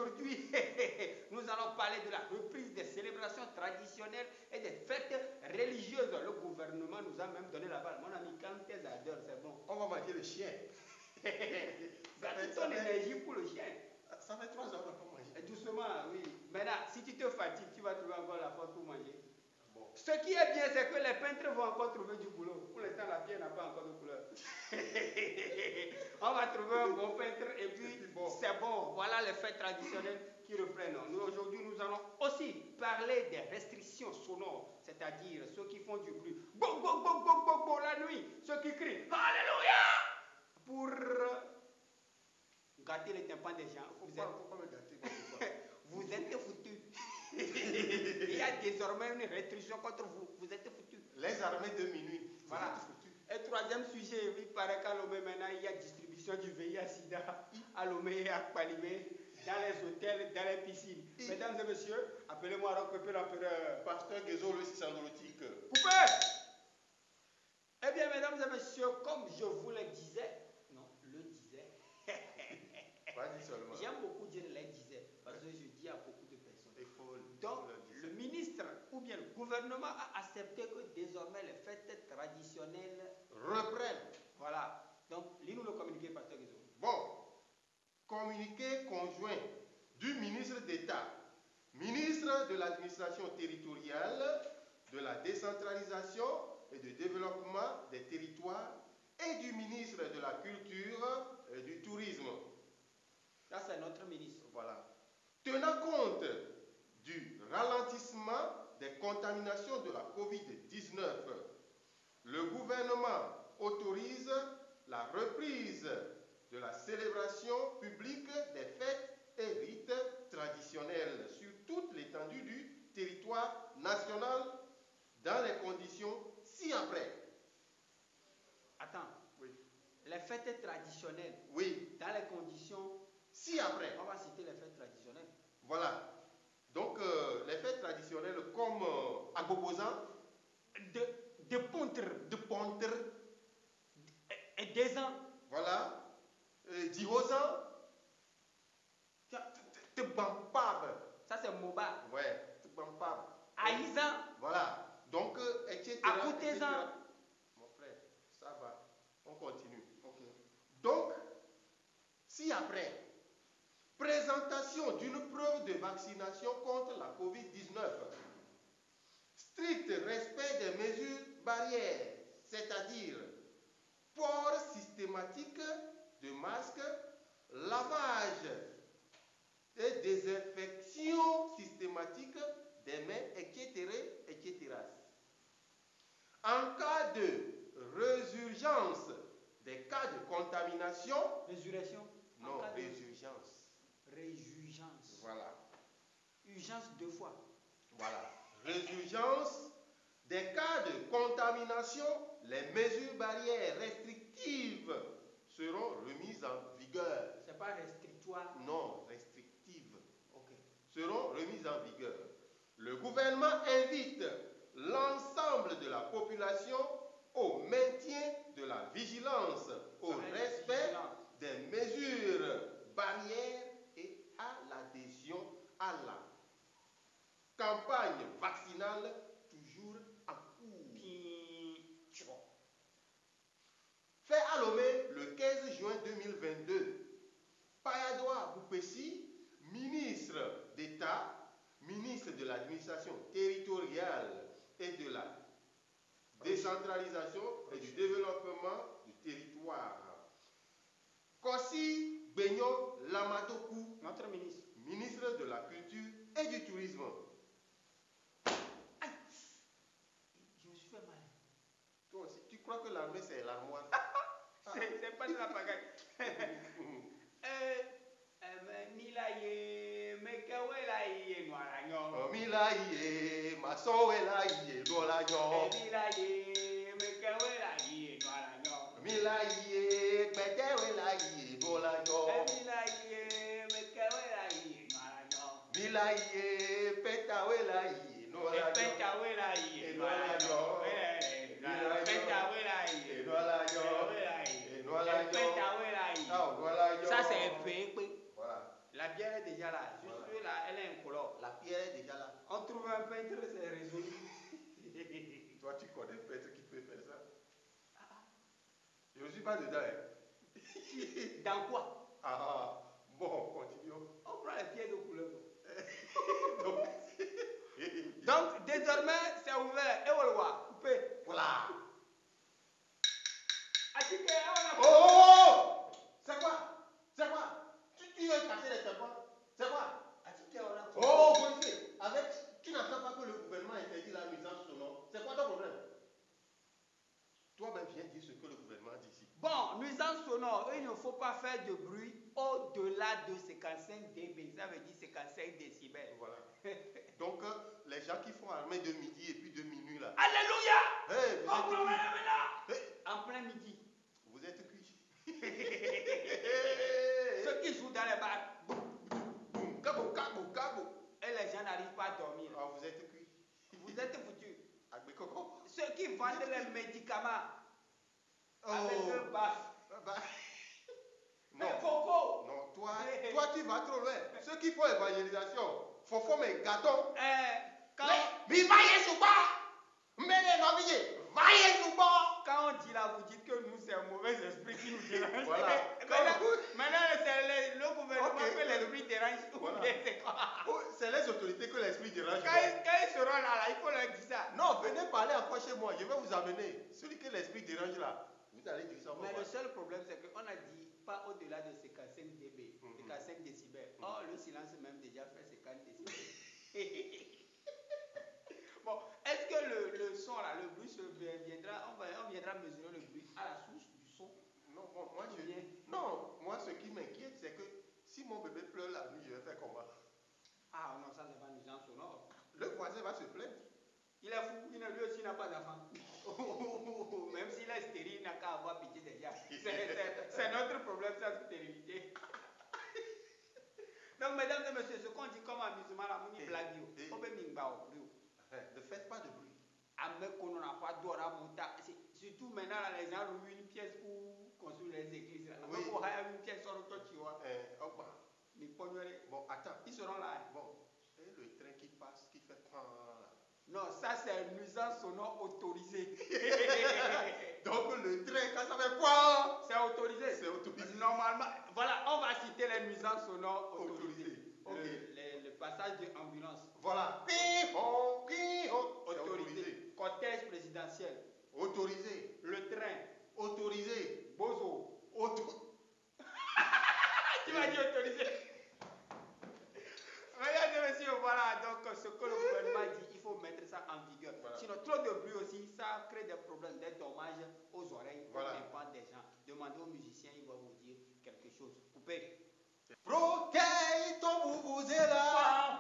aujourd'hui, nous allons parler de la reprise des célébrations traditionnelles et des fêtes religieuses. Le gouvernement nous a même donné la balle. Mon ami, quand tes adores, c'est bon. On va manger le chien. Garde ton énergie pour le chien. Ça fait 3 heures qu'on n'a pas mangé. Doucement, oui. Maintenant, si tu te fatigues, tu vas trouver encore la force pour manger. Bon. Ce qui est bien, c'est que les peintres vont encore trouver du boulot. Pour l'instant, la pierre n'a pas encore de couleur. On va trouver un bon peintre et puis bon. C'est bon. Voilà les fêtes traditionnelles qui reprennent. Nous, aujourd'hui, nous allons aussi parler des restrictions sonores, c'est-à-dire ceux qui font du bruit. Bon, bon, bon, bon, bon, bon, la nuit. Ceux qui crient Alléluia pour gâter les tympans des gens. Pourquoi me gâter? Vous êtes foutus. Il y a désormais une restriction contre vous. Vous êtes foutus. Les armées de minuit. Voilà. Et troisième sujet, il paraît qu'à Lomé maintenant, il y a distribution du VIH-Sida à Lomé et à Kpalimé, dans les hôtels, dans les piscines. Mesdames et messieurs, appelez-moi Rock-Pépé l'empereur. Pasteur Guézo, le sisandrotique. Coupez! Eh bien, mesdames et messieurs, comme je vous le disais, j'aime beaucoup dire les disais, parce que je dis à beaucoup de personnes. Donc, le ministre ou bien le gouvernement a accepté que désormais les fêtes traditionnelles reprennent. Voilà. Donc, lis-nous le communiqué, Pasteur Guizot. Bon. Communiqué conjoint du ministre d'État, ministre de l'administration territoriale, de la décentralisation et du développement des territoires et du ministre de la Culture et du Tourisme. Ça, c'est notre ministre. Voilà. Tenant compte du ralentissement des contaminations de la COVID-19, le gouvernement autorise la reprise de la célébration publique des fêtes et rites traditionnels sur toute l'étendue du territoire national dans les conditions ci-après. Attends. Oui. Les fêtes traditionnelles. Oui. Dans les conditions ci-après. On va citer les fêtes traditionnelles. Voilà. Donc, les fêtes traditionnelles comme Agobozan, de Pontre, et des ans. Voilà. Dihozan, Tebampab. Ça, c'est Moba. Ouais, Tebampab. Aïzan. Voilà. Donc, etc. Akoutezan. Mon frère, ça va. On continue. Okay. Donc, si après, présentation d'une preuve de vaccination contre la COVID-19, strict respect des mesures barrières, c'est-à-dire port systématique de masques, lavage et désinfection systématique des mains, etc., etc. En cas de résurgence des cas de contamination, résurrection? Non, résurgence. Résurgence. Voilà. Urgence 2 fois. Voilà. Résurgence des cas de contamination, les mesures barrières restrictives seront remises en vigueur. C'est pas restrictoire? Non, restrictives. Ok. Seront remises en vigueur. Le gouvernement invite l'ensemble de la population au maintien de la vigilance, au respect des mesures barrières et à l'adhésion à la campagne vaccinale toujours en cours. Fait à Lomé le 15 juin 2022, Payadoa Boupessi, ministre d'État, ministre de l'administration territoriale et de la décentralisation et du développement du territoire. Kossi Benyo Lamadokou, notre ministre, ministre de la Culture et du Tourisme. Aïe, je me suis fait mal. Toi aussi, tu crois que l'armée c'est l'armoire? C'est pas de la pagaille. Milaye, mekewelaye, noalanyo. Milaye, masowelaye, noalanyo. Milaye, mekewelaye, noalanyo. Milaye, betewelaye, noalanyo. Milaye, mekewelaye, noalanyo. Milaye, petawelaye, noalanyo. Petawelaye, noalanyo. Petawelaye, noalanyo. noalanyo. Ça c'est fait. Voilà. La bière est déjà là. Juste Voilà. là, elle est incolore. La pierre est déjà là. On trouve un peintre, c'est résolu. Toi, tu connais un peintre qui peut faire ça? Je ne suis pas dedans. Hein. Dans quoi? Ah, bon, continuons. On prend les pierres de couleur. Donc, Donc, désormais, c'est ouvert. Et on le voit. Coupé. voilà. Attiqué, on a. Oh! C'est quoi? C'est quoi? Tu veux casser les serpents? C'est quoi? Attiqué, on a. Oh, policier, tu n'entends pas que le gouvernement interdit la nuisance sonore. C'est quoi ton problème? Toi-même, viens dire ce que le gouvernement dit ici. Bon, nuisance sonore, il ne faut pas faire de bruit au-delà de 55 dB. Ça veut dire 55 décibels. Voilà. Donc, les gens qui font armée de midi et puis de minuit là. Alléluia! Hey, vous êtes cuits. Hey, En plein midi. vous êtes cuits. Ceux qui jouent dans les bars. Boum, cabou, cabou, cabou. Et les gens n'arrivent pas à dormir. Ah, vous êtes cuits. Vous êtes foutus. Agbe coco. Ceux qui vendent les médicaments Oh. avec un baf. Bah, Mais non. Coco! Non, toi, tu vas trop loin. Ceux qui font évangélisation, faut faire mes gâteaux. Quand, Mais voyez sous bas. Mais les novices, voyez sous bas. quand on dit là, vous dites que nous, c'est un mauvais esprit qui nous dérange. Voilà. Maintenant, c'est le gouvernement Ok. que l'esprit dérange. Voilà. Ou bien c'est quoi? Oh, c'est les autorités que l'esprit dérange. Quand ils seront là, il faut leur dire ça. Non, venez parler encore chez moi. Je vais vous amener. Celui que l'esprit dérange là, vous allez dire ça. Mais le seul problème, c'est qu'on a dit pas au-delà de 55 dB, 55 décibels. Or, le silence même déjà fait 50 décibels. Bon, est-ce que le son là, le bruit viendra, on viendra mesurer le bruit à la source du son? Non, bon, moi, ce qui m'inquiète, c'est que si mon bébé pleure la nuit, je vais faire comment? Ah non, ça c'est pas nuisance sonore. Le voisin va se plaindre. Il est fou, lui aussi n'a pas d'enfant. Même s'il est stérile, il n'a qu'à avoir pitié déjà. C'est notre problème, sa stérilité. Donc, mesdames et messieurs, ce qu'on dit comme amusement, la mouni blague, on peut m'ingba au bruit. Ne faites pas de bruit. Avec qu'on n'a pas d'or à monter. Surtout maintenant, là, les gens louent une pièce pour construire les églises. Là. Oui. On a une pièce sur le toit, tu vois. Mais Bon, attends. ils seront là. Bon, c'est le train qui passe, qui fait pan là. Non, ça c'est une nuisance sonore autorisée. Donc le train, quand ça fait quoi? C'est autorisé. C'est autorisé. Normalement, voilà, on va citer les nuisances sonores autorisées. Autorisé. Le passage de ambulance. Voilà. Autorisé. Cortège présidentiel. Autorisé. Le train. Autorisé. Bozo. Tu Tu m'as dit autorisé. Mesdames et messieurs, voilà donc ce que le gouvernement dit, il faut mettre ça en vigueur. Voilà. Sinon, trop de bruit aussi, ça crée des problèmes, des dommages aux oreilles, Voilà. aux tympans des gens. Demandez aux musiciens, ils vont vous dire quelque chose. Coupez. Protège ton vuvuzela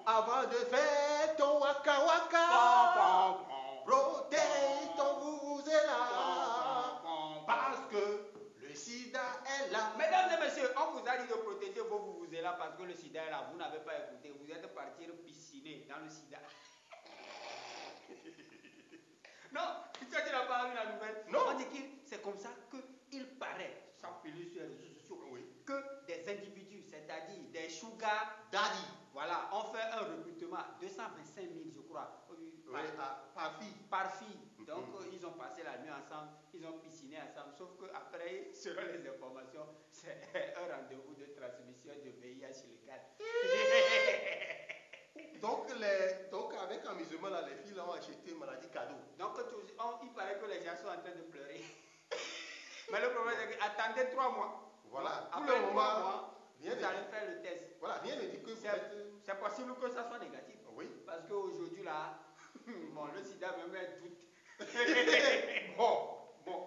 avant de faire ton waka waka. Protège ton vuvuzela parce que le sida est là. Mesdames et messieurs, on vous a dit de protéger vos vuvuzelas parce que le sida est là. Vous n'avez pas écouté. Vous êtes partis pisciner dans le sida. Non, tu n'as pas vu la nouvelle? Non. On dit que c'est comme ça qu'il paraît, sans filer sur les réseaux sociaux, que des individus, c'est-à-dire des sugar daddy, voilà, ont fait un recrutement, 225 000 je crois, par fille. Donc ils ont passé la nuit ensemble, ils ont pisciné ensemble, sauf qu'après, selon les informations, c'est un rendez-vous de transmission de VIH légal. Donc avec amusement là, les filles là ont acheté une maladie cadeau. Donc il paraît que les gens sont en train de pleurer. Mais le problème c'est que attendez 3 mois. Voilà. Donc, après 3 mois, vous allez faire le test. Voilà, rien ne dit que c'est possible que ça soit négatif. Oui. Parce qu'aujourd'hui là, bon, le sida me met doute. Bon,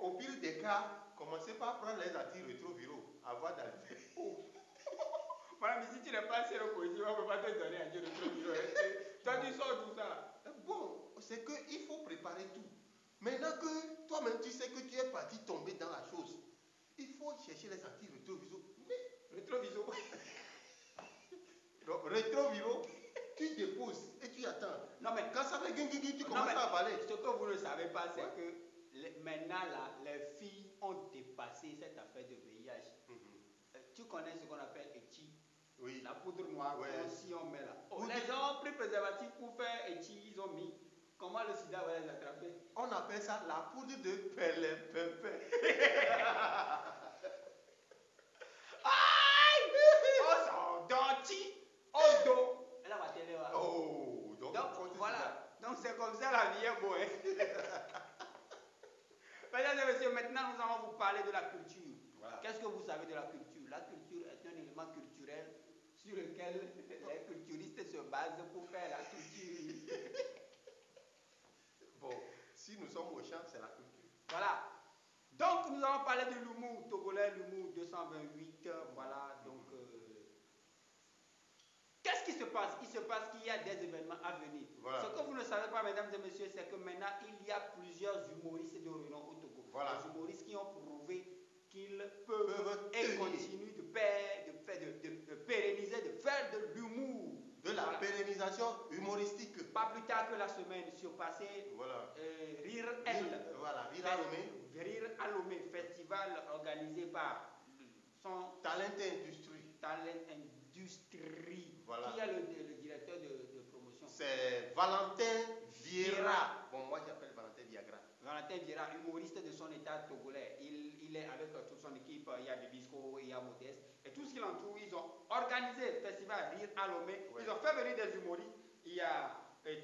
au pire des cas, commencez par prendre les antirétroviraux avant d'aller. Voilà, mais si tu n'es pas assez reposé, on ne peut pas te donner antirétroviraux. Toi, tu sors tout ça. Bon, c'est qu'il faut préparer tout. Maintenant que toi-même tu sais que tu es parti tomber dans la chose, il faut chercher les antirétroviraux. Rétroviraux. Donc, rétroviraux, tu déposes et tu attends. Non, mais quand ça fait guingui, tu commences à avaler. Ce que vous ne savez pas, c'est que maintenant, là, les filles ont dépassé cette affaire de VIH. Tu connais ce qu'on appelle ETI. Oui. La poudre noire, Ouais. si on met là. Oh, Poudre- les gens ont pris préservatif pour faire et ils ont mis. Comment le sida va les attraper? On appelle ça la poudre de perlimpinpin. Aïe! Oh, son denti! Oh, dos! Elle va télé, là. Oh, donc Donc, voilà. Donc, c'est comme ça la vie est beau, hein. Mesdames et messieurs, maintenant, nous allons vous parler de la culture. Voilà. Qu'est-ce que vous savez de la culture? La culture est un élément culturel sur lequel les culturistes se basent pour faire la culture. Bon, si nous sommes au champ, c'est la culture. Voilà. Donc, nous allons parler de l'humour togolais, l'humour 228. Voilà. Donc, qu'est-ce qui se passe? Il se passe qu'il y a des événements à venir. Voilà. Ce que vous ne savez pas, mesdames et messieurs, c'est que maintenant, il y a plusieurs humoristes de renom au Togo. Voilà. Des humoristes qui ont prouvé qu'ils peuvent et tenir. continuent de pérenniser, de faire de l'humour. De la Voilà. pérennisation humoristique. Pas plus tard que la semaine surpassée, Voilà. Rire L. Voilà, Rire à Lomé. Rire à Lomé, festival organisé par son Talent Industrie. Talent Industrie. Voilà. Qui est le directeur de promotion? C'est Valentin Vieira. Vieira. Bon, moi j'appelle Valentin Viagra. Valentin Vieira, humoriste de son état togolais. Il est avec toute son équipe. Il y a Bibisco, il y a Modeste. Et tout ce qui l'entoure, ils ont organisé le festival Rire à Lomé. Ouais. Ils ont fait venir des humoristes. Il y a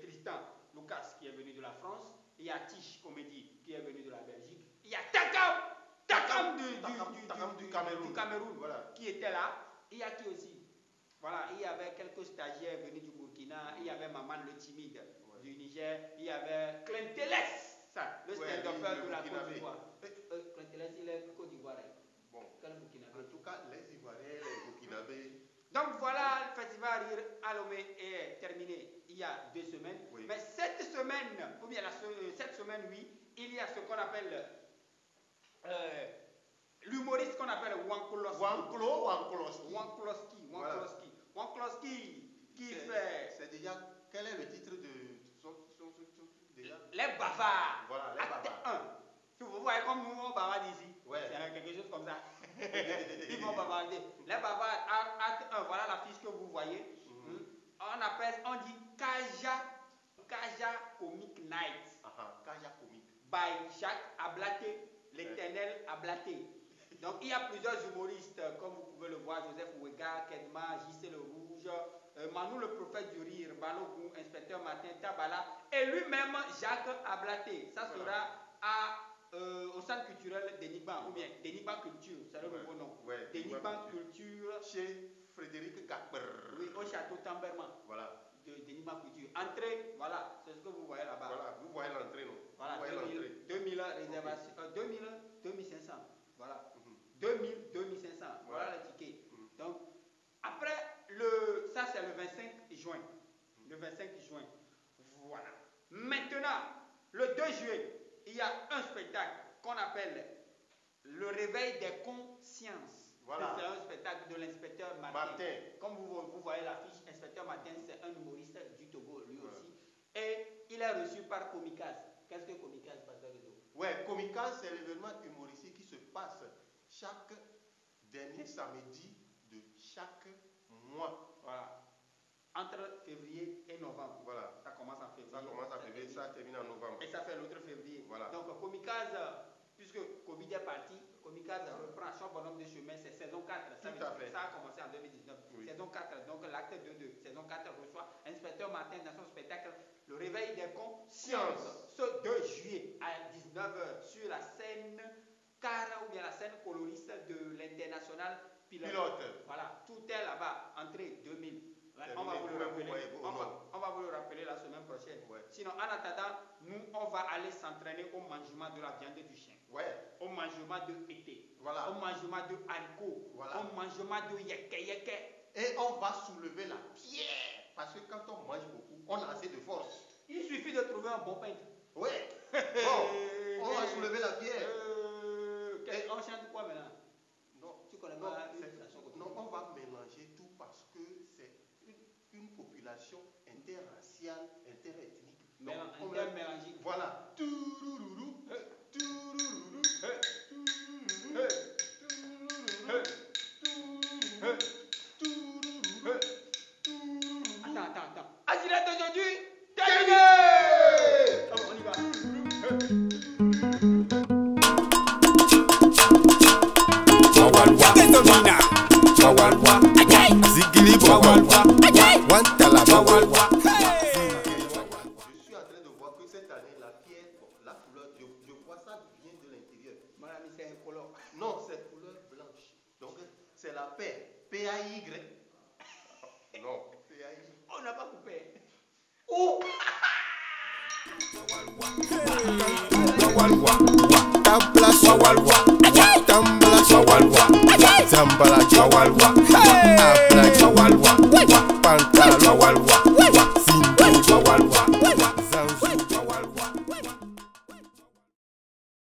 Tristan Lucas qui est venu de la France. Il y a Tish Comédie qui est venu de la Belgique. Il y a Takam du Cameroun, Voilà. qui était là. Il y a qui aussi? Voilà, il y avait quelques stagiaires venus du Burkina. Il y avait Maman le timide du Niger. Il y avait Clenteles, ça, le Ouais, stand-upper le de la Burkinabé. Côte d'Ivoire. Clenteles, il est Côte d'Ivoire. Bon, Quel Burkinabé? en tout cas, les Ivoiriens, les Burkinabés. Donc voilà, le festival Rire à Lomé est terminé il y a 2 semaines. Oui. Mais cette semaine, ou bien cette semaine, oui, il y a ce qu'on appelle l'humoriste qu'on appelle Wankoloski. Wankoloski. Voilà. Wankoloski qui fait C'est déjà. Quel est le titre de son truc déjà? Les bavards. Voilà, les Acte bavards. 1. Vous voyez comme nous on bavarde ici. Ouais. C'est quelque chose comme ça. Ils vont bavarder. Les bavards, acte 1, voilà la fiche que vous voyez. On dit Kaja Comic Night. Kaja Comique. By Jacques Ablaté, l'éternel Ablaté. Donc il y a plusieurs humoristes, comme vous pouvez le voir, Joseph Ouega, Kedma, JC Le Rouge, Manou le prophète du rire, Balogou, inspecteur Martin Tabala, et lui-même Jacques Ablaté. Ça sera au centre culturel d'Enigban, ou bien d'Enigban Culture, c'est le nouveau nom. Ouais, D'Enigban Culture, chez Frédéric Gagber. oui, au château Tamberman. Voilà. D'Enigban Culture. Entrée, voilà, c'est ce que vous voyez là-bas. Voilà, vous voyez l'entrée, non? Voilà, Vous voyez l'entrée. 2000 réservations, 2500. Voilà. 2500. Voilà Voilà. le ticket. Donc, après, ça c'est le 25 juin. Le 25 juin. Voilà. Maintenant, le 2 juillet, il y a un spectacle qu'on appelle Le Réveil des consciences. Voilà. C'est un spectacle de l'inspecteur Martin. Comme vous voyez l'affiche, inspecteur Martin, c'est un humoriste du Togo, lui aussi. Et il est reçu par Comicas. Qu'est-ce que Comicas, Pasteur Rezo? Ouais, Comicas, c'est l'événement humoristique qui se passe chaque dernier samedi de chaque mois. Voilà. Entre février et novembre. Voilà. Ça commence en février. Ça commence en février, ça termine en novembre. Et ça fait l'autre février. Voilà. Donc, Comicas, puisque Covid est parti, Comicas reprend son bonhomme de chemin, c'est saison 4. Tout à fait. Ça a commencé en 2019. Oui. Saison 4, donc l'acte 2 de saison 4 reçoit inspecteur Martin dans son spectacle Le Réveil des consciences. Ce 2 juillet à 19h sur la scène Cara ou bien la scène coloriste de l'international Pilote. Voilà, tout est là-bas. Entrée 2000. Ouais, on va vous le rappeler. On va vous le rappeler la semaine prochaine. Ouais. Sinon, en attendant, nous, on va aller s'entraîner au mangement de la viande du chien. Ouais. Au mangement de été. Voilà. Au mangement de haricot. Voilà. Au mangement de yeke. Et on va soulever la pierre. Parce que quand on mange beaucoup, on a assez de force. Il suffit de trouver un bon peintre. Ouais. Bon, on va soulever la pierre. On chante quoi maintenant? Non, Tu connais non, pas une chanson que tu non, connais? on va mélanger tout parce que c'est une population interraciale, interethnique. Donc, on va- Intermélangique. Voilà. Tourourou, tourourou, tourourou, tourourou, tourourou, tourourou. Mina, Chawalwa, Zigili Chawalwa, Wantala Chawalwa. Je suis en train de voir que cette année, la pierre, la couleur, je vois ça vient de l'intérieur. Madame, c'est un color. Non, c'est couleur blanche. Donc, c'est la paix. P-A-Y. Non, P-A-Y. On n'a pas coupé. Oh! Tabla Chawalwa, Tambla Chawalwa, Zambala Chawalwa.